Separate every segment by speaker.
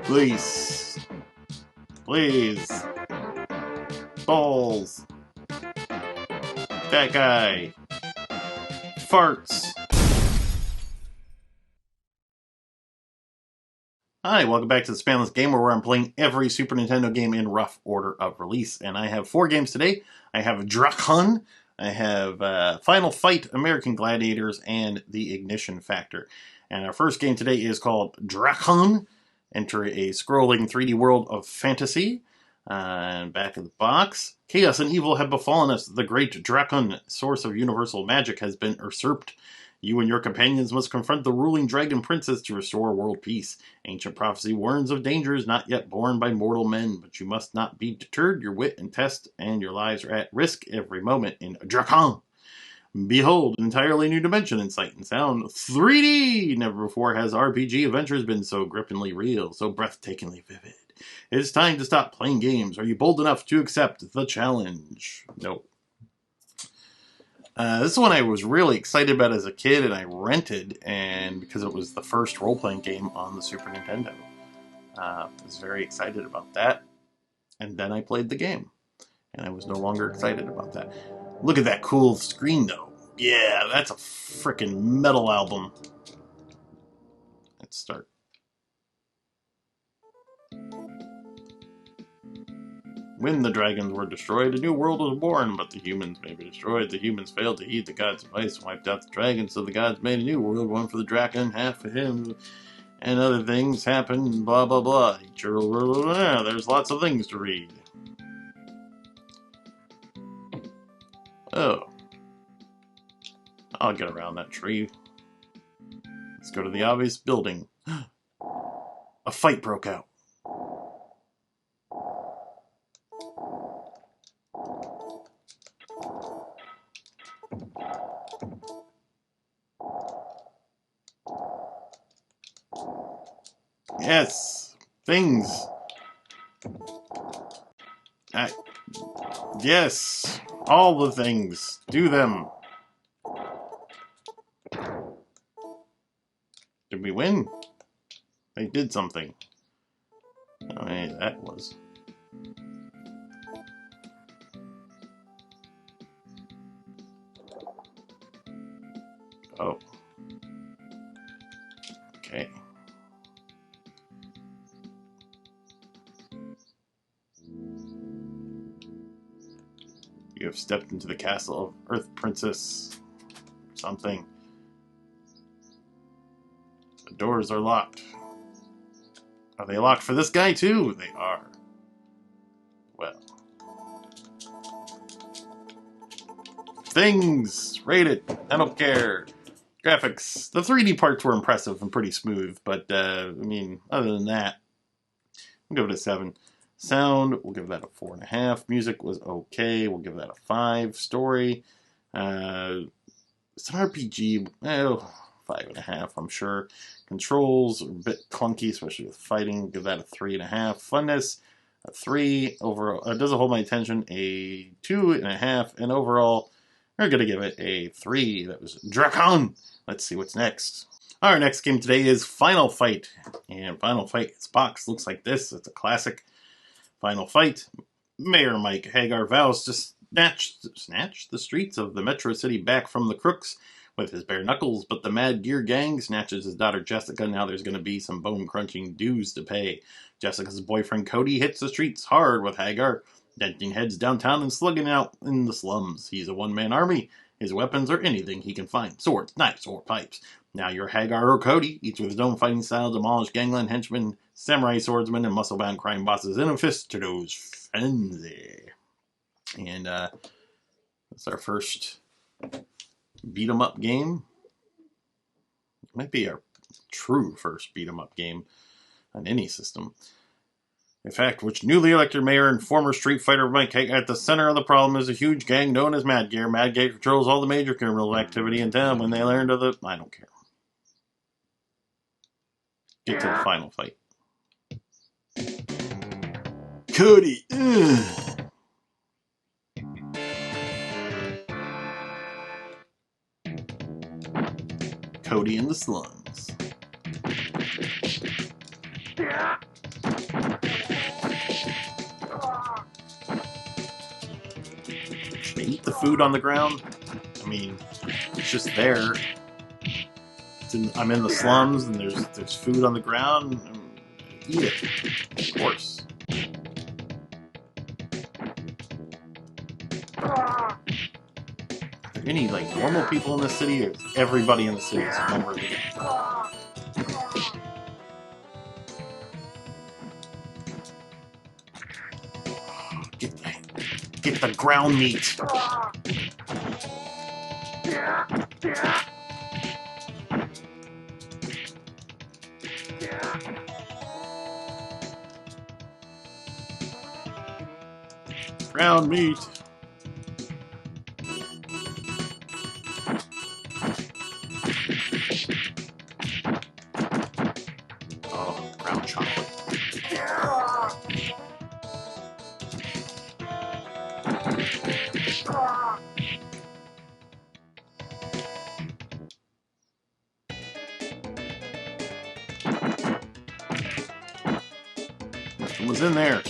Speaker 1: Please. Please. Balls. That guy. Farts. Hi, welcome back to the Spanless Gamer, where I'm playing every Super Nintendo game in rough order of release. And I have 4 games today. I have Drakkhen, I have Final Fight, American Gladiators, and The Ignition Factor. And our first game today is called Drakkhen. Enter a scrolling 3D world of fantasy. And back of the box, chaos and evil have befallen us. The great Drakkhen, source of universal magic, has been usurped. You and your companions must confront the ruling dragon princess to restore world peace. Ancient prophecy warns of dangers not yet borne by mortal men, but you must not be deterred. Your wit and test and your lives are at risk every moment in Drakkhen. Behold, an entirely new dimension in sight and sound. 3D! Never before has RPG adventures been so grippingly real, so breathtakingly vivid. It's time to stop playing games. Are you bold enough to accept the challenge? Nope. This one I was really excited about as a kid, and I rented, and because it was the first role-playing game on the Super Nintendo. I was very excited about that, and then I played the game, and I was no longer excited about that. Look at that cool screen, though. Yeah, that's a frickin' metal album. Let's start. When the dragons were destroyed, a new world was born, but the humans may be destroyed. The humans failed to heed the gods' advice and wiped out the dragons, so the gods made a new world, one for the Drakkhen, half for him, and other things happened, blah blah blah. There's lots of things to read. Oh. I'll get around that tree. Let's go to the obvious building. A fight broke out. Yes, things. Yes, all the things. Do them. Did we win? They did something. Oh, hey, that was. Oh. Okay. You have stepped into the castle of Earth Princess. Something. The doors are locked. Are they locked for this guy too? They are. Well. Things! Rate it. I don't care. Graphics. The 3D parts were impressive and pretty smooth, but, I mean, other than that, we'll give it a 7. Sound, we'll give that a 4.5. Music was okay. We'll give that a 5. Story, it's an RPG. 5.5, I'm sure. Controls are a bit clunky, especially with fighting. Give that a 3.5. Funness, a 3. Overall, it doesn't hold my attention. A 2.5. And overall, we're gonna give it a 3. That was Drakkhen. Let's see what's next. Our next game today is Final Fight. And Final Fight, its box looks like this. It's a classic. Final Fight. Mayor Mike Hagar vows to snatch the streets of the Metro City back from the crooks with his bare knuckles, but the Mad Gear Gang snatches his daughter Jessica. Now there's going to be some bone-crunching dues to pay. Jessica's boyfriend Cody hits the streets hard with Hagar, denting heads downtown and slugging out in the slums. He's a one-man army. His weapons are anything he can find. Swords, knives, or pipes. Now you're Hagar or Cody, each with his own fighting style, demolish gangland henchmen, samurai swordsmen, and muscle-bound crime bosses in a fisticudos frenzy. And that's our first beat-em-up game. It might be our true first beat-em-up game on any system. In fact, which newly elected mayor and former Street Fighter Mike Hagar, at the center of the problem is a huge gang known as Mad Gear. Mad Gear controls all the major criminal activity in town. When they learn of the... I don't care. Get to the final fight. Cody! Ugh. Cody in the slums. food on the ground. I mean, it's just there. I'm in the slums, and there's food on the ground. Eat it, of course. Are there any like normal people in the city, or is everybody in the city is a member of the gang? Get the ground meat. Ground meat. Oh, ground chocolate. Nothing was in there.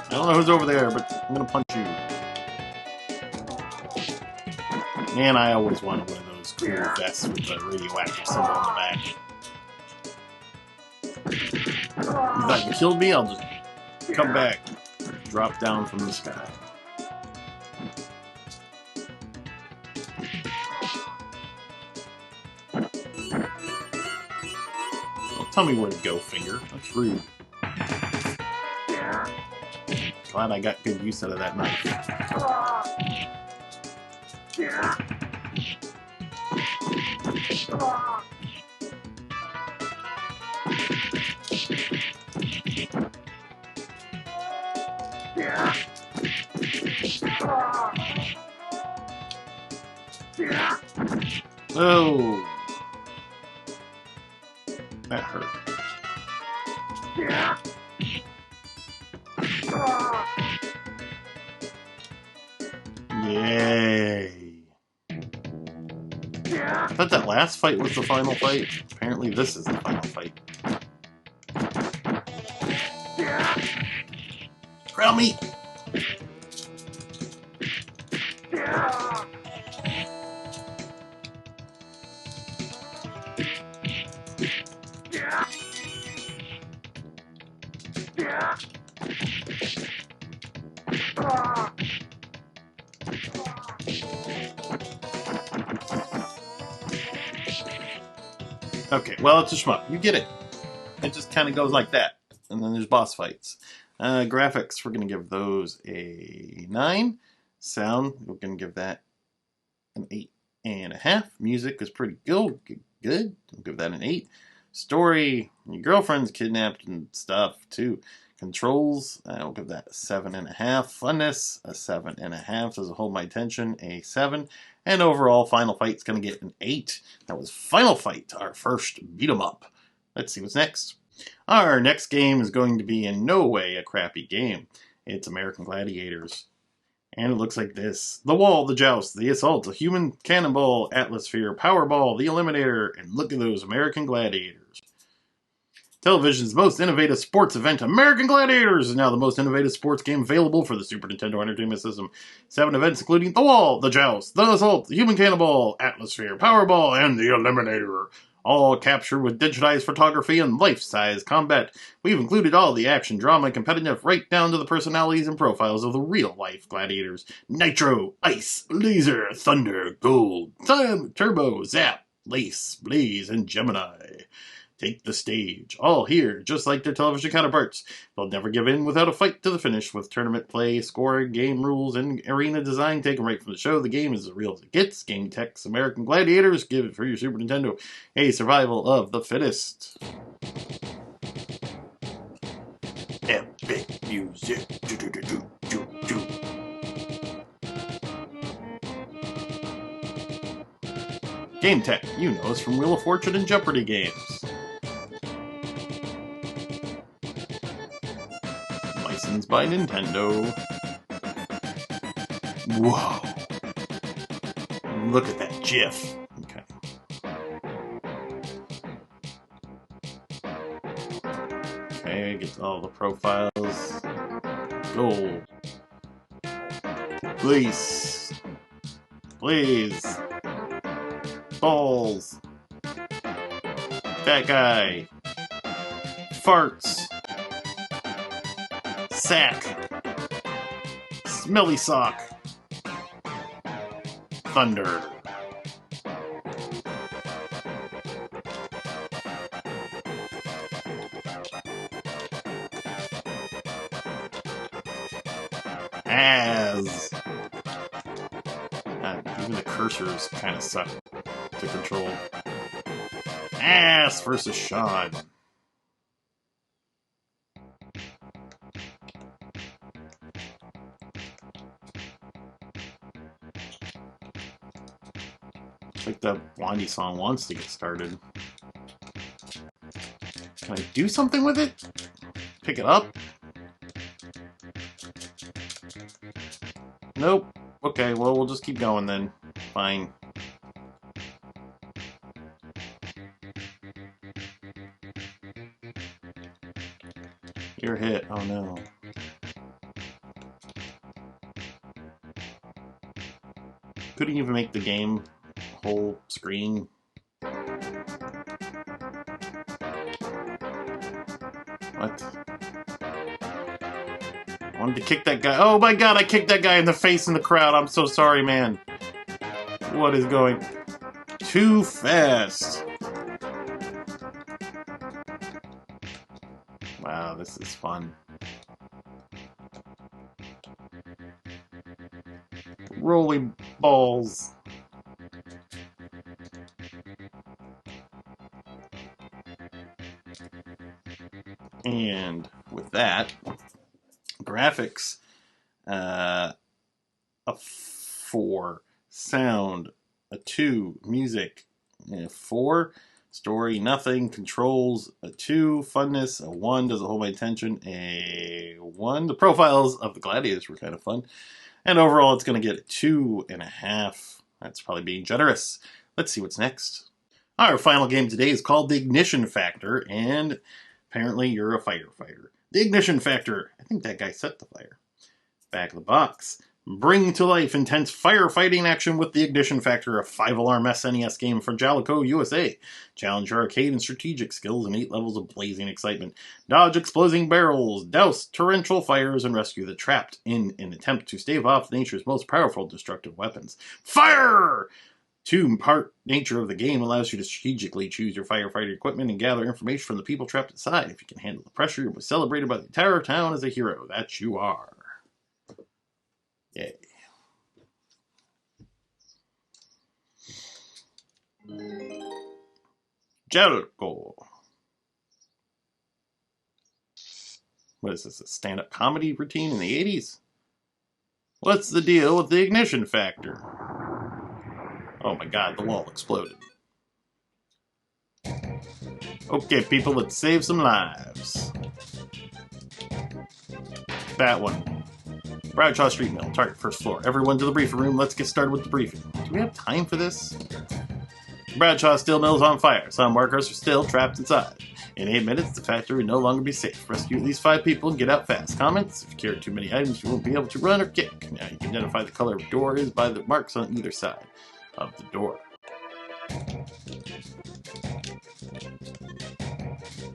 Speaker 1: I don't know who's over there, but I'm gonna punch you. Man, I always wanted one of those cool vests with the radioactive symbol on the back. You thought you killed me? I'll just come back. Drop down from the sky. Well, tell me where to go, finger. That's rude. Glad I got good use out of that knife. Oh, that hurt. Yay. I thought that last fight was the final fight. Apparently this is the final fight. Ground meat! Okay, well, it's a shmup. You get it. It just kind of goes like that. And then there's boss fights. Graphics, we're going to give those a 9. Sound, we're going to give that an 8.5. Music is pretty good. We'll give that an 8. Story, your girlfriend's kidnapped and stuff, too. Controls, I'll give that a 7.5. Funness, a 7.5. Does it hold my attention? A 7. And overall, Final Fight's going to get an 8. That was Final Fight, our first beat 'em up. Let's see what's next. Our next game is going to be in no way a crappy game. It's American Gladiators. And it looks like this. The Wall, the Joust, the Assault, the Human Cannonball, Atmosphere, Powerball, the Eliminator, and look at those American Gladiators. Television's most innovative sports event, American Gladiators, is now the most innovative sports game available for the Super Nintendo Entertainment System. 7 events including The Wall, The Joust, The Assault, The Human Cannonball, Atmosphere, Powerball, and The Eliminator. All captured with digitized photography and life-size combat. We've included all the action, drama, and competitive right down to the personalities and profiles of the real-life gladiators. Nitro, Ice, Laser, Thunder, Gold, Time, Turbo, Zap, Lace, Blaze, and Gemini. Take the stage. All here, just like their television counterparts. They'll never give in without a fight to the finish, with tournament play, scoring, game rules, and arena design taken right from the show. The game is as real as it gets. Game Tech's American Gladiators. Give it for your Super Nintendo a survival of the fittest. Epic music. Game Tech, you know us from Wheel of Fortune and Jeopardy games. Licensed by Nintendo. Whoa. Look at that GIF. Okay. Okay, get all the profiles. Go. Please. Please. Balls. That guy. Farts. Sack. Smelly sock. Thunder. As. Even the cursors kind of suck to control. Ass versus Sean. It's like the Blondie song wants to get started. Can I do something with it? Pick it up? Nope. Okay, well, we'll just keep going then. Fine. You're hit. Oh no. Couldn't even make the game whole screen. What? I wanted to kick that guy. Oh my god, I kicked that guy in the face in the crowd. I'm so sorry, man. What is going? Too fast. Wow, this is fun. Rolling balls. And with that, graphics, a 4, sound, a 2, music, a 4, story, nothing, controls, a 2, funness, a 1, doesn't hold my attention, a 1. The profiles of the Gladiators were kind of fun. And overall, it's going to get a 2.5. That's probably being generous. Let's see what's next. Our final game today is called The Ignition Factor, and apparently you're a firefighter. The Ignition Factor. I think that guy set the fire. Back of the box. Bring to life intense firefighting action with The Ignition Factor, a 5-alarm SNES game for Jalico, USA. Challenge your arcade and strategic skills in 8 levels of blazing excitement. Dodge exploding barrels, douse torrential fires, and rescue the trapped in an attempt to stave off nature's most powerful destructive weapons. Fire! 2-part nature of the game allows you to strategically choose your firefighter equipment and gather information from the people trapped inside. If you can handle the pressure, you'll be celebrated by the entire town as a hero. That you are. Yay. Jericho. What is this, a stand-up comedy routine in the 80s? What's the deal with the ignition factor? Oh my god, the wall exploded. Okay, people, let's save some lives. That one. Bradshaw Street Mill, target first floor. Everyone to the briefing room, let's get started with the briefing. Do we have time for this? Bradshaw Steel Mill is on fire. Some workers are still trapped inside. In 8 minutes, the factory will no longer be safe. Rescue at least 5 people and get out fast. Comments? If you carry too many items, you won't be able to run or kick. Now you can identify the color of door is by the marks on either side of the door.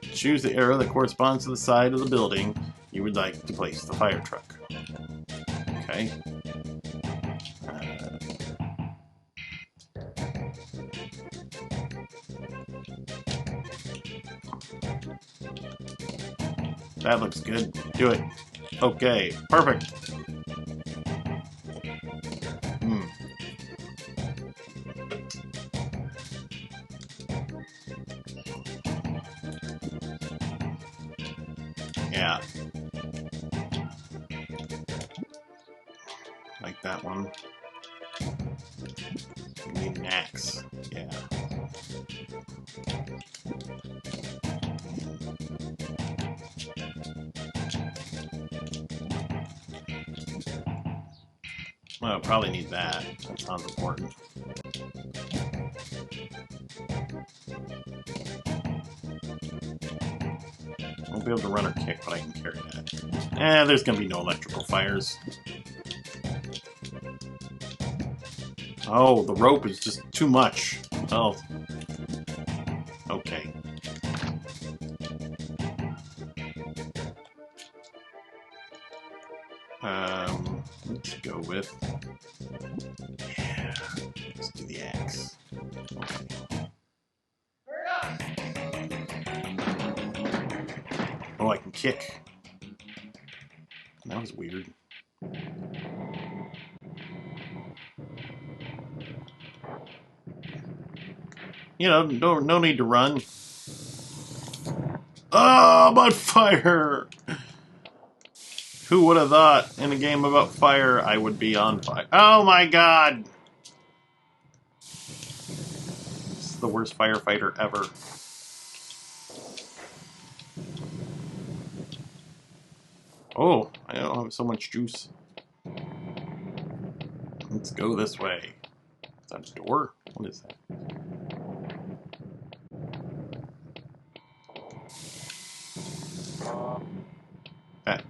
Speaker 1: Choose the arrow that corresponds to the side of the building you would like to place the fire truck. Okay. That looks good. Do it. Okay. Perfect. Yeah. Like that one. We need an axe. Yeah. Well, I'll probably need that. That sounds important. be able to run or kick, but I can carry that. There's going to be no electrical fires. Oh, the rope is just too much. Oh. Okay. Let's go with... Yeah, let's do the axe. Okay. Oh, I can kick. That was weird. You know, no need to run. Oh, I'm on fire! Who would have thought in a game about fire I would be on fire? Oh my god! This is the worst firefighter ever. Oh, I don't have so much juice. Let's go this way. Is that a door? What is that?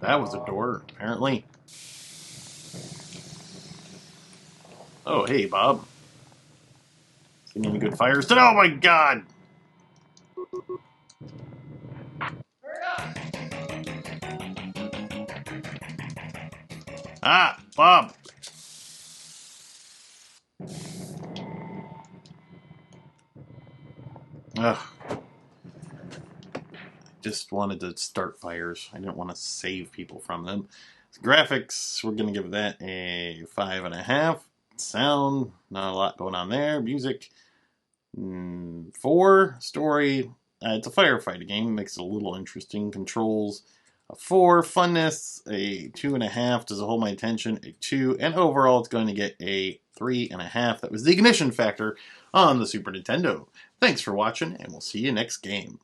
Speaker 1: That was a door, apparently. Oh, hey, Bob. Seen any good fires today? Oh my god! Ah, Bob! Ugh. Just wanted to start fires. I didn't want to save people from them. Graphics, we're going to give that a 5.5. Sound, not a lot going on there. Music, 4. Story, it's a firefighting game. Makes it a little interesting. Controls, a 4. Funness, a 2.5. Does it hold my attention? A 2. And overall, it's going to get a 3.5. That was the ignition factor on the Super Nintendo. Thanks for watching, and we'll see you next game.